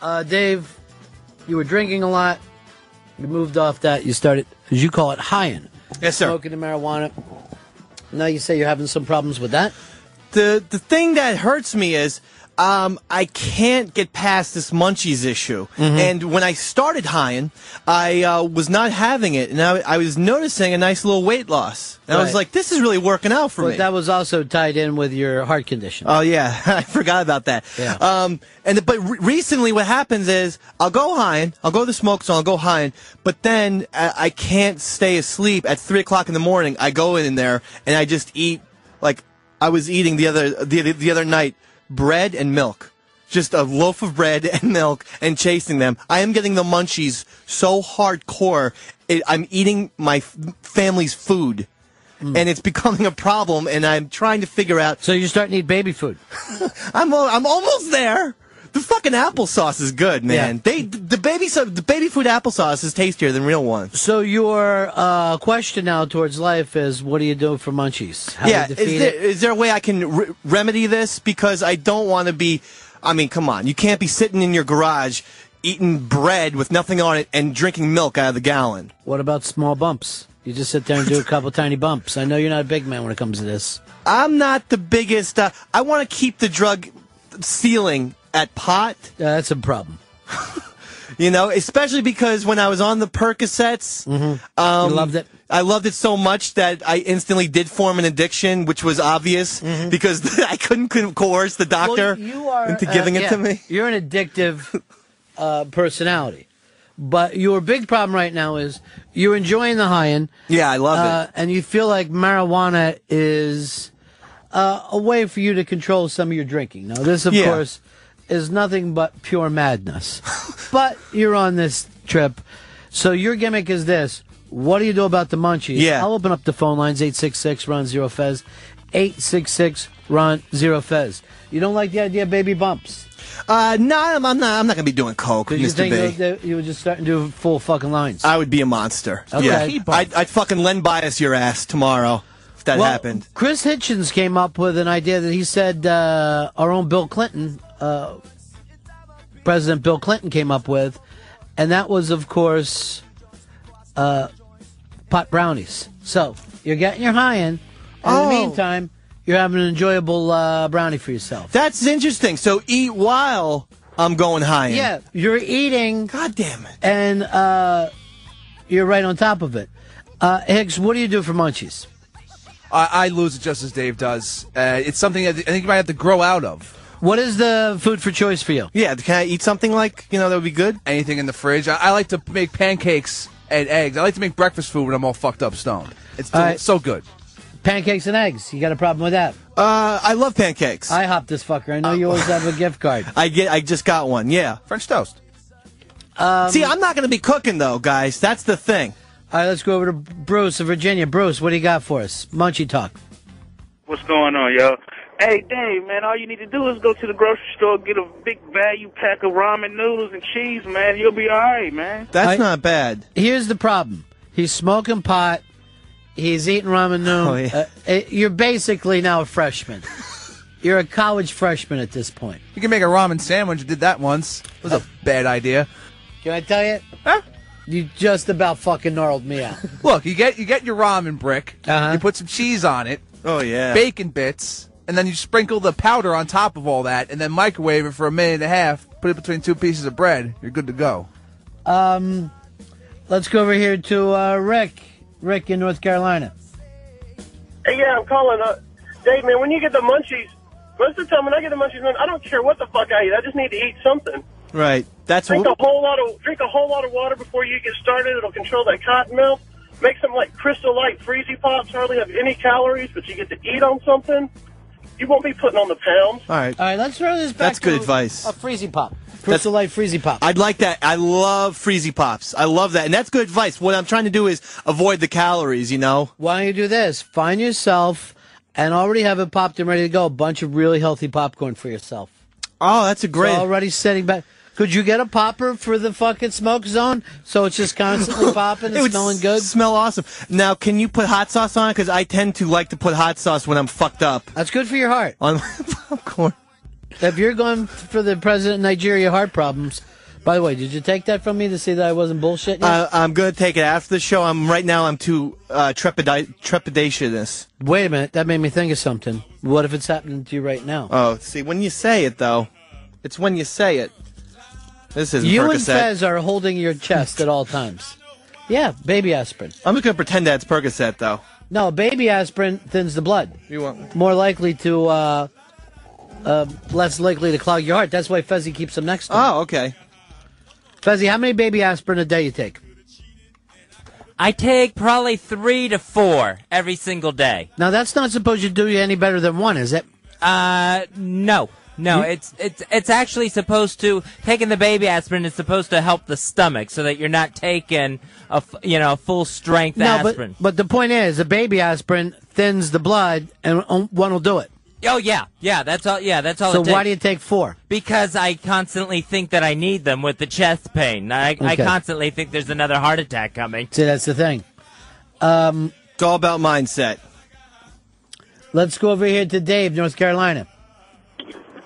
Dave, you were drinking a lot. You moved off that. You started, as you call it, highin'. Yes, sir. Smoking the marijuana. Now you say you're having some problems with that? The thing that hurts me is I can't get past this munchies issue. And when I started highin', I was not having it. And I was noticing a nice little weight loss. And I was like, this is really working out for me. But that was also tied in with your heart condition. Oh, yeah. I forgot about that. Yeah. But recently what happens is I'll go highin', I'll go to the smoke zone, I'll go highin', but then I can't stay asleep at 3 o'clock in the morning. I go in there and I just eat, like I was eating the other night, bread and milk. Just a loaf of bread and milk and chasing them. I am getting the munchies so hardcore. I'm eating my family's food. And it's becoming a problem, and I'm trying to figure out. So you're starting to eat baby food. I'm almost there. The fucking applesauce is good, man. Yeah. The baby food applesauce is tastier than real ones. So your question now towards life is, what do you do for munchies? How do you defeat it? Is there a way I can remedy this? Because I don't want to be. I mean, come on, you can't be sitting in your garage eating bread with nothing on it and drinking milk out of the gallon. What about small bumps? You just sit there and do a couple tiny bumps. I know you're not a big man when it comes to this. I'm not the biggest. I want to keep the drug ceiling at pot. That's a problem. You know, especially because when I was on the Percocets, you loved it. I loved it so much that I instantly did form an addiction, which was obvious because I couldn't coerce the doctor into giving it to me. You're an addictive personality. But your big problem right now is you're enjoying the high-end. Yeah, I love it. And you feel like marijuana is a way for you to control some of your drinking. Now, this, of course, is nothing but pure madness. But you're on this trip. So your gimmick is this. What do you do about the munchies? Yeah. I'll open up the phone lines, 866-RUN-0-FEZ, 866-RUN-0-FEZ. You don't like the idea of baby bumps? No, I'm not going to be doing coke, Mr. Mr. B. You think you would just start and do full fucking lines? I would be a monster. Okay. Yeah. I'd fucking Len Bias your ass tomorrow if that happened. Chris Hitchens came up with an idea that he said our own Bill Clinton, President Bill Clinton came up with, and that was, of course, pot brownies. So you're getting your high in. In the meantime, you're having an enjoyable brownie for yourself. That's interesting. So eat while I'm going high in. Yeah, you're eating. God damn it. And you're right on top of it. Hicks, what do you do for munchies? I lose it just as Dave does. It's something I think you might have to grow out of. What is the food for choice for you? Yeah, can I eat something like, that would be good? Anything in the fridge. I like to make pancakes and eggs. I like to make breakfast food when I'm all fucked up stoned. It's so good. Pancakes and eggs. You got a problem with that? I love pancakes. I hop this fucker. I know you always have a gift card. I just got one, yeah. French toast. See, I'm not going to be cooking, though, guys. That's the thing. All right, let's go over to Bruce of Virginia. Bruce, what do you got for us? Munchie talk. What's going on, yo? Hey, Dave, man, all you need to do is go to the grocery store, get a big value pack of ramen noodles and cheese, man. You'll be all right, man. That's not bad. Here's the problem. He's smoking pot. He's eating ramen noodles. Oh, yeah. You're basically now a freshman. You're a college freshman at this point. You can make a ramen sandwich. I did that once. It was a bad idea. Can I tell you? Huh? You just about fucking gnarled me out. Look, you get your ramen brick. You put some cheese on it. Oh, yeah. Bacon bits. And then you sprinkle the powder on top of all that, and then microwave it for a minute and a half. Put it between two pieces of bread. You're good to go. Let's go over here to Rick. Rick in North Carolina. Hey, yeah, I'm calling. Dave, man, when you get the munchies, most of the time when I get the munchies, man, I don't care what the fuck I eat. I just need to eat something. Right. Drink a whole lot of water before you get started. It'll control that cotton milk. Make some like Crystal Light Freezy Pops. Hardly have any calories, but you get to eat on something. You won't be putting on the pounds. All right. All right, let's throw this back. That's good advice. A Freezy Pop. Crystal Light Freezy Pop. I'd like that. I love Freezy Pops. I love that. And that's good advice. What I'm trying to do is avoid the calories, Why don't you do this? Find yourself and already have it popped and ready to go. A bunch of really healthy popcorn for yourself. Oh, that's a great... So already sitting back. Could you get a popper for the fucking smoke zone so it's just constantly popping and smelling good? Smell awesome. Now, can you put hot sauce on it? Because I tend to like to put hot sauce when I'm fucked up. That's good for your heart. On popcorn. If you're going for the president of Nigeria heart problems, by the way, did you take that from me to see that I wasn't bullshitting you? I'm going to take it after the show. Right now I'm too trepidatious. Wait a minute. That made me think of something. What if it's happening to you right now? Oh, see, when you say it, though, it's when you say it. This isn't You Percocet. and Fez are holding your chest at all times. Yeah, baby aspirin. I'm just going to pretend that it's Percocet, though. No, baby aspirin thins the blood. You want More likely to, less likely to clog your heart. That's why Fezzy keeps them next to him. Oh, okay. Fezzy, how many baby aspirin a day you take? I take probably 3 to 4 every single day. Now, that's not supposed to do you any better than one, is it? No. No, it's actually supposed to, taking the baby aspirin is supposed to help the stomach so that you're not taking a full strength aspirin. But the point is, a baby aspirin thins the blood and one will do it. Oh yeah, that's all. Yeah, that's all. So it takes. why do you take 4? Because I constantly think that I need them with the chest pain. I constantly think there's another heart attack coming. See, that's the thing. It's all about mindset. Let's go over here to Dave, North Carolina.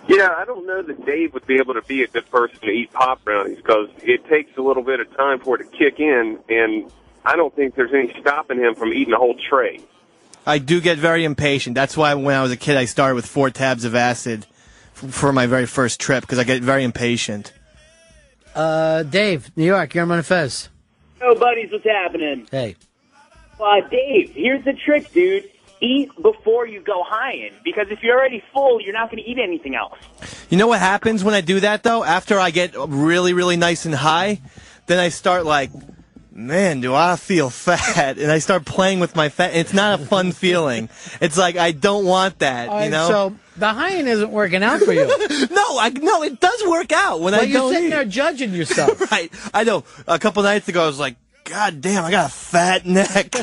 Yeah, I don't know that Dave would be able to be a good person to eat pop brownies because it takes a little bit of time for it to kick in, and I don't think there's any stopping him from eating a whole tray. I do get very impatient. That's why when I was a kid, I started with 4 tabs of acid for my very first trip, because I get very impatient. Dave, New York, you're on Fez. Yo, buddies, what's happening? Hey. Dave, here's the trick, dude. Eat before you go high-in, because if you're already full, you're not going to eat anything else. You know what happens when I do that, though? After I get really, really nice and high, then I start like, man, do I feel fat? And I start playing with my fat. It's not a fun feeling. It's like, I don't want that, All right, you know? So the high-end isn't working out for you. No, it does work out when I don't you're sitting eat. there judging yourself. Right. I know. A couple nights ago, I was like, God damn, I got a fat neck.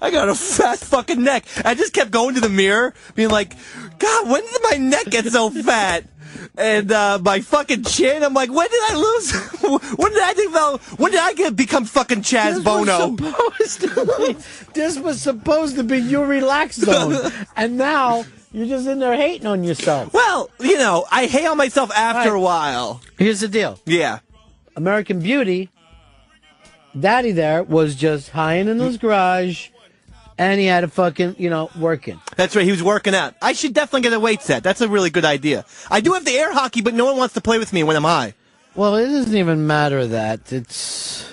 I got a fat fucking neck. I just kept going to the mirror, being like, God, when did my neck get so fat? And my fucking chin, I'm like, when did I lose? When did I become fucking Chaz Bono? This was supposed to be your relax zone. And now you're just in there hating on yourself. Well, I hate on myself after a while. Here's the deal. Yeah. American Beauty, Daddy there was just high-end in his garage, and he had a fucking, working. That's right, he was working out. I should definitely get a weight set. That's a really good idea. I do have the air hockey, but no one wants to play with me when I'm high. Well, it doesn't even matter that. It's...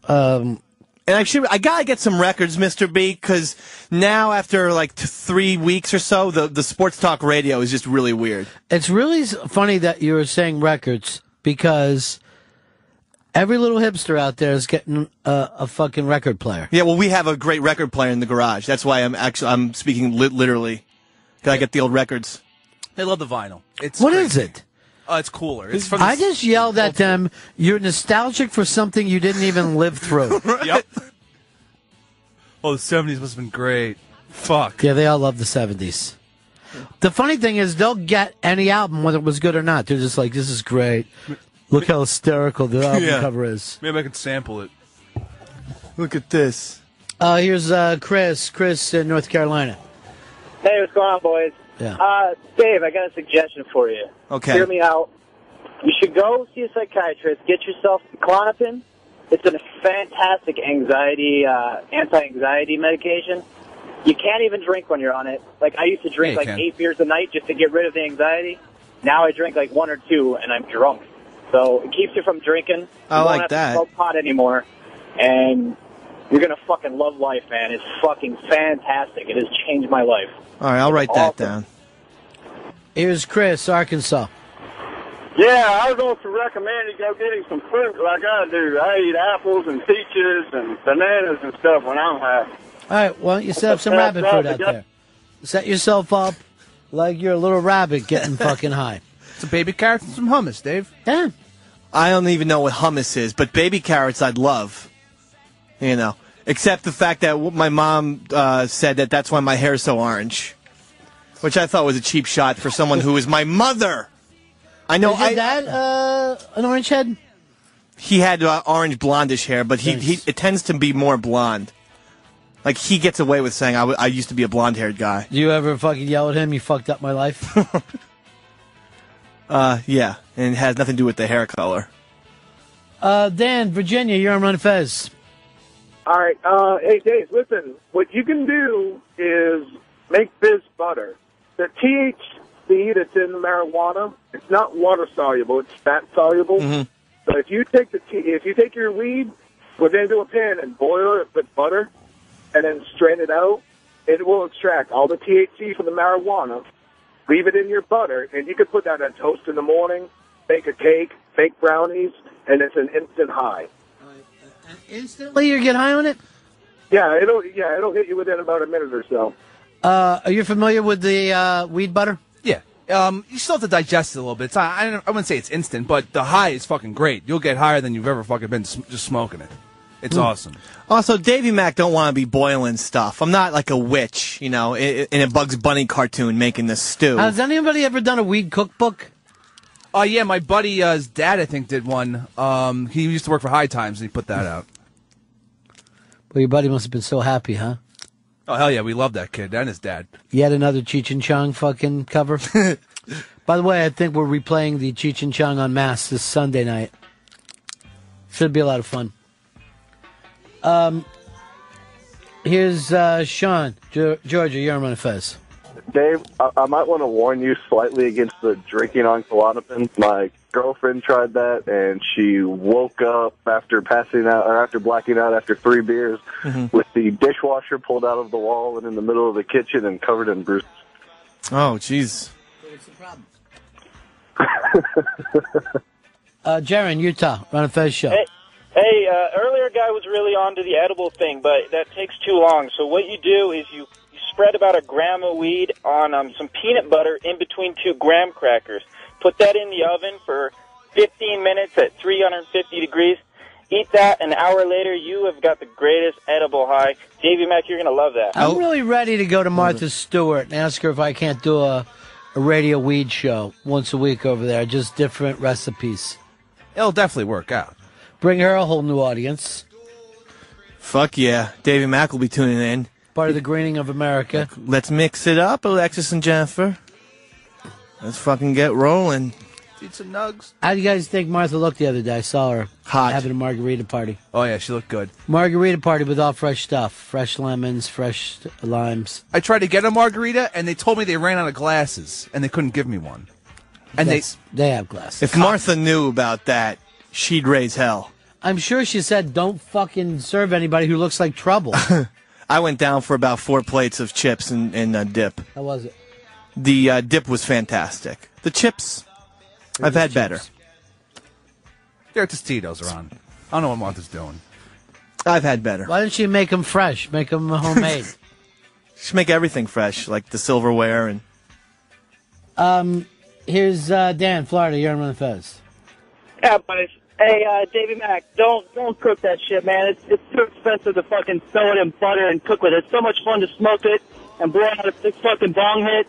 And I gotta get some records, Mr. B, because now after like 3 weeks or so, the sports talk radio is just really weird. It's really funny that you were saying records, because... every little hipster out there is getting a fucking record player. Yeah, well, we have a great record player in the garage. That's why I'm speaking literally. Can I get the old records? They love the vinyl. What is it? Oh, it's cooler. It's from I just yelled at them, you're nostalgic for something you didn't even live through. Yep. Oh, the 70s must have been great. Fuck. Yeah, they all love the 70s. The funny thing is, they'll get any album, whether it was good or not. They're just like, this is great. Look how hysterical the album cover is. Maybe I can sample it. Look at this. Here's Chris in North Carolina. Hey, what's going on, boys? Yeah. Dave, I got a suggestion for you. Okay. Hear me out. You should go see a psychiatrist. Get yourself Klonopin. It's a fantastic anti-anxiety medication. You can't even drink when you're on it. Like, I used to drink 8 beers a night just to get rid of the anxiety. Now I drink like 1 or 2, and I'm drunk. So it keeps you from drinking. I like you don't have that. to smoke pot anymore. And you're going to fucking love life, man. It's fucking fantastic. It has changed my life. All right, I'll write that down. Here's Chris, Arkansas. Yeah, I was going to recommend you go get him some fruit like I do. I eat apples and peaches and bananas and stuff when I'm high. All right, well, you set up some rabbit food out there. Set yourself up like you're a little rabbit getting fucking high. Some baby carrots and some hummus, Dave. Yeah. I don't even know what hummus is, but baby carrots I'd love. Except the fact that my mom said that that's why my hair's so orange, which I thought was a cheap shot for someone who is my mother. I know. Is your dad an orange head? He had orange blondish hair, but it tends to be more blonde. Like, he gets away with saying, I used to be a blonde-haired guy. Do you ever fucking yell at him, you fucked up my life? Yeah, and it has nothing to do with the hair color. Dan, Virginia, you're on Run Fez. All right. Hey, Dave, listen. What you can do is make fizz butter. The THC that's in the marijuana, it's not water soluble; it's fat soluble. Mm-hmm. So if you take your weed, put it into a pan and boil it with butter, and then strain it out, it will extract all the THC from the marijuana. Leave it in your butter, and you can put that on toast in the morning, bake a cake, bake brownies, and it's an instant high. Instantly, you get high on it? Yeah, it'll hit you within about a minute or so. Are you familiar with the weed butter? Yeah. You still have to digest it a little bit. I wouldn't say it's instant, but the high is fucking great. You'll get higher than you've ever fucking been just smoking it. It's awesome. Also, Davey Mac don't want to be boiling stuff. I'm not like a witch, in a Bugs Bunny cartoon making this stew. Has anybody ever done a weed cookbook? Oh, yeah, my buddy's dad, I think, did one. He used to work for High Times, and he put that out. Well, your buddy must have been so happy, huh? Oh, hell yeah, we love that kid and his dad. Yet another Cheech and Chong fucking cover. By the way, I think we're replaying the Cheech and Chong on Mass this Sunday night. Should be a lot of fun. Here's Sean. Georgia, you're on Run Fez. Dave, I might want to warn you slightly against the drinking on Klonopin. My girlfriend tried that, and she woke up after passing out or after blacking out after 3 beers with the dishwasher pulled out of the wall and in the middle of the kitchen and covered in bruises. Oh, jeez. What's the problem? Jaron, Utah, Run a Fez show. Hey, earlier guy was really onto the edible thing, but that takes too long. So what you do is you spread about a gram of weed on some peanut butter in between 2 graham crackers. Put that in the oven for 15 minutes at 350 degrees. Eat that. An hour later, you have got the greatest edible high. Davey Mac, you're going to love that. I'm really ready to go to Martha Stewart and ask her if I can't do a radio weed show once a week over there, just different recipes. It'll definitely work out. Bring her a whole new audience. Fuck yeah. Davey Mac will be tuning in. Part of the greening of America. Let's mix it up, Alexis and Jennifer. Let's fucking get rolling. Eat some nugs. How do you guys think Martha looked the other day? I saw her hot having a margarita party. Oh, yeah, she looked good. Margarita party with all fresh stuff. Fresh lemons, fresh limes. I tried to get a margarita, and they told me they ran out of glasses, and they couldn't give me one. And they have glasses. If Martha knew about that, she'd raise hell. I'm sure she said, don't fucking serve anybody who looks like trouble. I went down for about 4 plates of chips and dip. How was it? The dip was fantastic. The chips, I've had better. Their Tostitos are on. I don't know what Martha's doing. I've had better. Why didn't she make them fresh? Make them homemade. She make everything fresh, like the silverware and. Here's Dan, Florida. You're on Run the Fez. Yeah, buddies. Hey, Davey Mac, don't cook that shit, man. It's too expensive to fucking throw it in butter and cook with it. It's so much fun to smoke it and blow out a big fucking bong hit.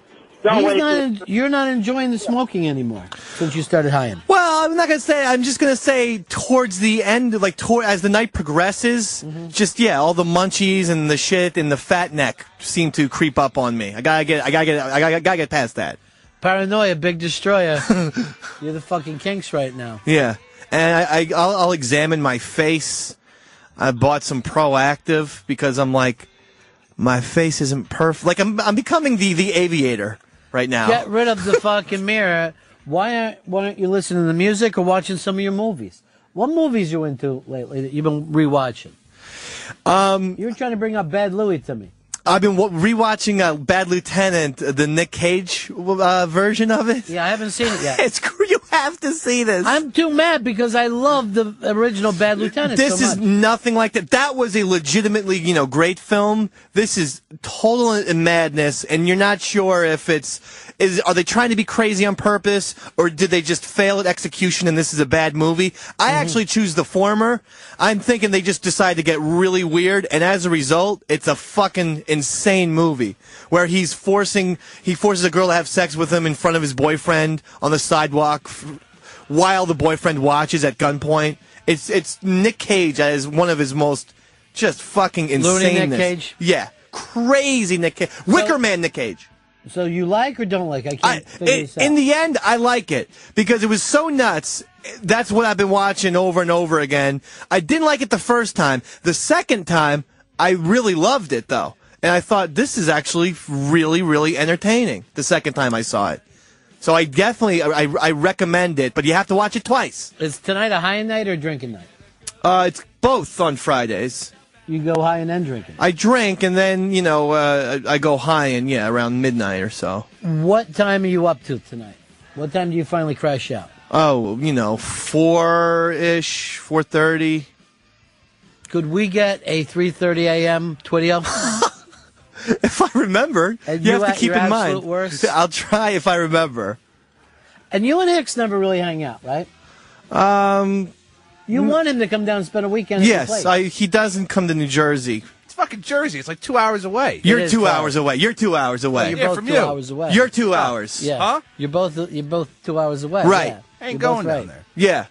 You're not enjoying the smoking anymore since you started high-end. Well, I'm not going to say. I'm just going to say towards the end, as the night progresses, all the munchies and the shit and the fat neck seem to creep up on me. I gotta get past that. Paranoia, big destroyer. You're the fucking kinks right now. Yeah, and I'll examine my face. I bought some Proactive because I'm like, my face isn't perfect. Like I'm becoming the aviator right now. Get rid of the fucking mirror. Why aren't you listening to the music or watching some of your movies? What movies you into lately that you've been rewatching? You were trying to bring up Bad Louie to me. I've been rewatching Bad Lieutenant, the Nick Cage version of it. Yeah, I haven't seen it yet. You have to see this. I'm too mad because I love the original Bad Lieutenant. This is nothing like that. That was a legitimately, great film. This is total madness, and you're not sure if are they trying to be crazy on purpose, or did they just fail at execution and this is a bad movie? I actually choose the former. I'm thinking they just decided to get really weird, and as a result, it's a fucking insane movie where he forces a girl to have sex with him in front of his boyfriend on the sidewalk while the boyfriend watches at gunpoint. It's Nick Cage as one of his most just fucking insane. Loony Nick Cage? Yeah. Crazy Nick Cage. Wicker Man Nick Cage. So you like or don't like? I can't figure this out. In the end, I like it because it was so nuts. That's what I've been watching over and over again. I didn't like it the first time. The second time, I really loved it, though. And I thought, this is actually really, really entertaining the second time I saw it. So I definitely, I recommend it, but you have to watch it twice. Is tonight a high night or drinking night? It's both on Fridays. You go high and then drinking? I drink, and then, you know, I go high, and around midnight or so. What time are you up to tonight? What time do you finally crash out? Oh, 4-ish, 4:30. Could we get a 3:30 a.m. Twitio? If I remember. And you have to keep in mind. Worst? I'll try if I remember. And you and Hicks never really hang out, right? You want him to come down and spend a weekend at your place. He doesn't come to New Jersey. It's fucking Jersey. It's like 2 hours away. You're 2 hours away. You're 2 hours away. Well, you're both from 2 you. hours away. You're 2 hours. Yeah. Huh? You're both 2 hours away. Right. Yeah. I ain't You're going both down right. there. Yeah.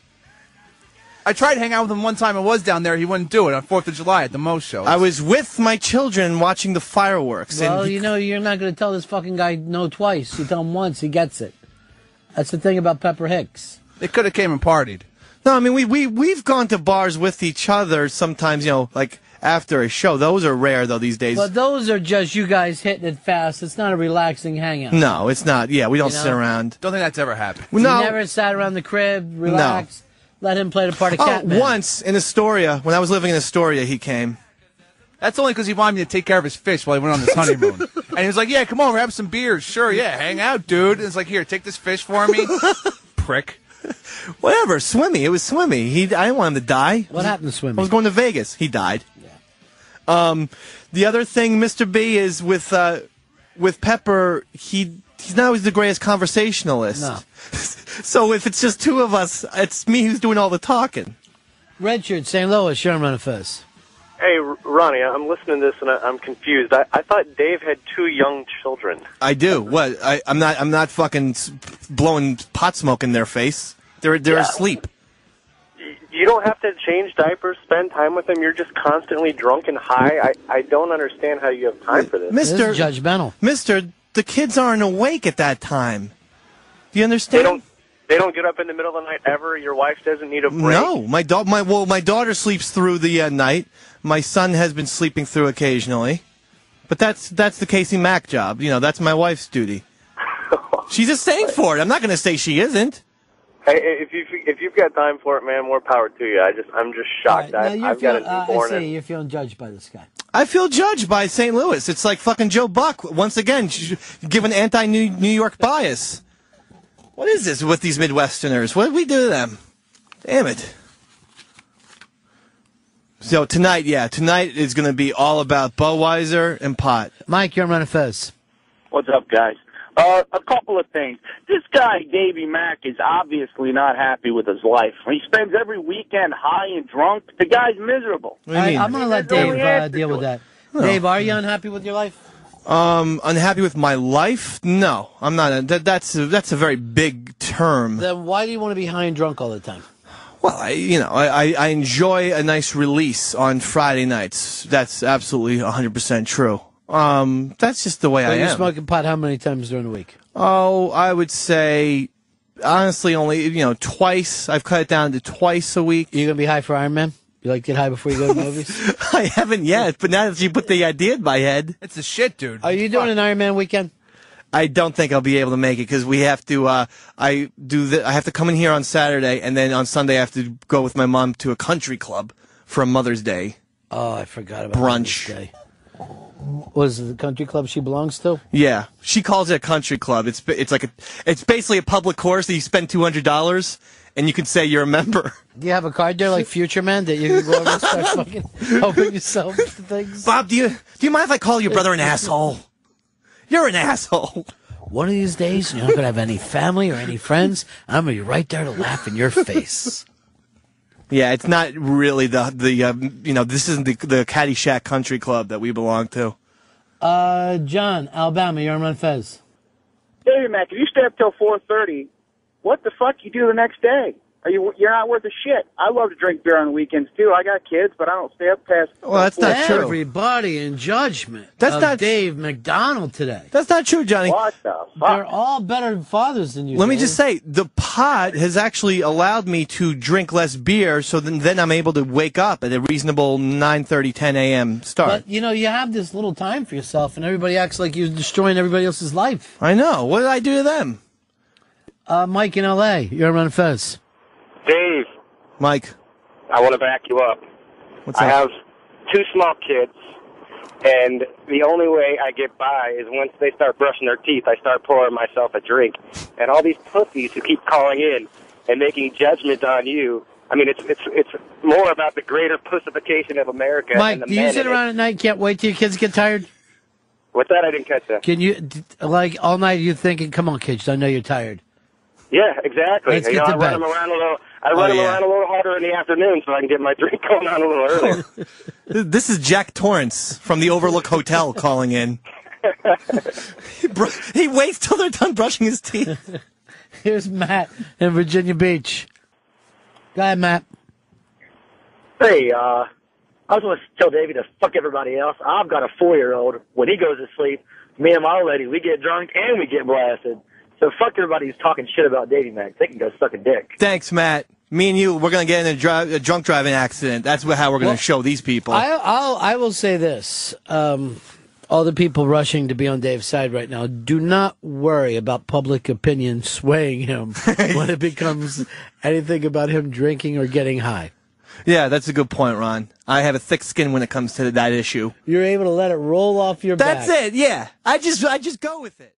I tried to hang out with him one time. I was down there. He wouldn't do it on 4th of July at the Mo show. I was with my children watching the fireworks. Well, and you're not going to tell this fucking guy no twice. You tell him once, he gets it. That's the thing about Pepper Hicks. They could have came and partied. No, I mean, we've gone to bars with each other sometimes, like after a show. Those are rare, though, these days. But those are just you guys hitting it fast. It's not a relaxing hangout. No, it's not. Yeah, we don't sit around. Don't think that's ever happened. No. You never sat around the crib, relaxed, let him play the part of Catman. Once in Astoria, when I was living in Astoria, he came. That's only because he wanted me to take care of his fish while he went on his honeymoon. And he was like, yeah, come over, have some beers. Sure, yeah, hang out, dude. And it's like, here, take this fish for me. Prick. Whatever, Swimmy. It was Swimmy. I didn't want him to die. What happened to Swimmy? I was going to Vegas. He died. Yeah. The other thing, Mr. B, is with Pepper, he's not always the greatest conversationalist. No. So if it's just two of us, it's me who's doing all the talking. Redshirt, St. Louis, you're on Run of Fizz. Hey, Ronnie, I'm listening to this and I'm confused. I thought Dave had 2 young children. I do. What? I'm not fucking blowing pot smoke in their face. They're asleep. You don't have to change diapers, spend time with them. You're just constantly drunk and high. I don't understand how you have time for this. This is judgmental. Mister, the kids aren't awake at that time. Do you understand? They don't get up in the middle of the night ever? Your wife doesn't need a break? No. My daughter sleeps through the night. My son has been sleeping through occasionally. But that's the Casey Mac job. That's my wife's duty. She's a saint for it. I'm not going to say she isn't. Hey, if you've got time for it, man, more power to you. I'm just shocked. Right, I've got a newborn. I see you're feeling judged by this guy. I feel judged by St. Louis. It's like fucking Joe Buck once again, giving anti-New York bias. What is this with these Midwesterners? What did we do to them? Damn it. So tonight is going to be all about Budweiser and pot. Mike, you're on Run of Fizz. What's up, guys? A couple of things. This guy, Davey Mac, is obviously not happy with his life. He spends every weekend high and drunk. The guy's miserable. I'm going to let Dave deal with that. Oh. Dave, are you unhappy with your life? Unhappy with my life? No, I'm not. That's a very big term. Then why do you want to be high and drunk all the time? Well, I enjoy a nice release on Friday nights. That's absolutely 100% true. That's just the way I am. You're smoking pot how many times during the week? Oh, I would say, honestly, only, twice. I've cut it down to twice a week. You going to be high for Iron Man? You like to get high before you go to the movies? I haven't yet, but now that you put the idea in my head. It's the shit, dude. Are you doing an Iron Man weekend? I don't think I'll be able to make it because we have to, I have to come in here on Saturday, and then on Sunday I have to go with my mom to a country club for a Mother's Day. Oh, I forgot about brunch. Mother's Day. Was it the country club she belongs to? Yeah, she calls it a country club. It's basically a public course that you spend $200 and you can say you're a member. Do you have a card there like Future Man that you can go over and start fucking helping yourself to things? Bob, do you mind if I call your brother an asshole? You're an asshole. One of these days, you're not gonna have any family or any friends. I'm gonna be right there to laugh in your face. Yeah, it's not really this isn't the Caddyshack Country Club that we belong to. John, Alabama, you're on Run Fez. Davey Mac, if you stay up till 4:30, what the fuck you do the next day? You're not worth a shit. I love to drink beer on the weekends too. I got kids, but I don't stay up past. Well, that's not true. Everybody in judgment. That's of not Dave McDonald today. That's not true, Johnny. What the fuck? They're all better fathers than you. Let me just say, the pot has actually allowed me to drink less beer, so then I'm able to wake up at a reasonable 9:30, 10 a.m. start. But, you know, you have this little time for yourself, and everybody acts like you're destroying everybody else's life. I know. What did I do to them? Mike in L.A., you're on Fez. Dave. Mike. I want to back you up. What's up? I have 2 small kids, and the only way I get by is once they start brushing their teeth, I start pouring myself a drink. And all these pussies who keep calling in and making judgment on you, I mean, it's more about the greater pussification of America. Mike, and the do you men sit in around it. at night, can't wait till your kids get tired? What's that? I didn't catch that. Can you, like, all night you thinking, come on, kids, I know you're tired. Yeah, exactly. Let's get to I run bed. them around a little. I run them around a little harder in the afternoon so I can get my drink going on a little earlier. This is Jack Torrance from the Overlook Hotel calling in. He waits till they're done brushing his teeth. Here's Matt in Virginia Beach. Go ahead, Matt. Hey, I was going to tell Davey to fuck everybody else. I've got a 4-year-old. When he goes to sleep, me and my old lady, we get drunk and we get blasted. So fuck everybody who's talking shit about Davey Mac. They can go suck a dick. Thanks, Matt. Me and you, we're going to get in a drunk driving accident. That's how we're going to show these people. I will say this. All the people rushing to be on Dave's side right now, do not worry about public opinion swaying him when it becomes anything about him drinking or getting high. Yeah, that's a good point, Ron. I have a thick skin when it comes to that issue. You're able to let it roll off your back. That's it, yeah. I just go with it.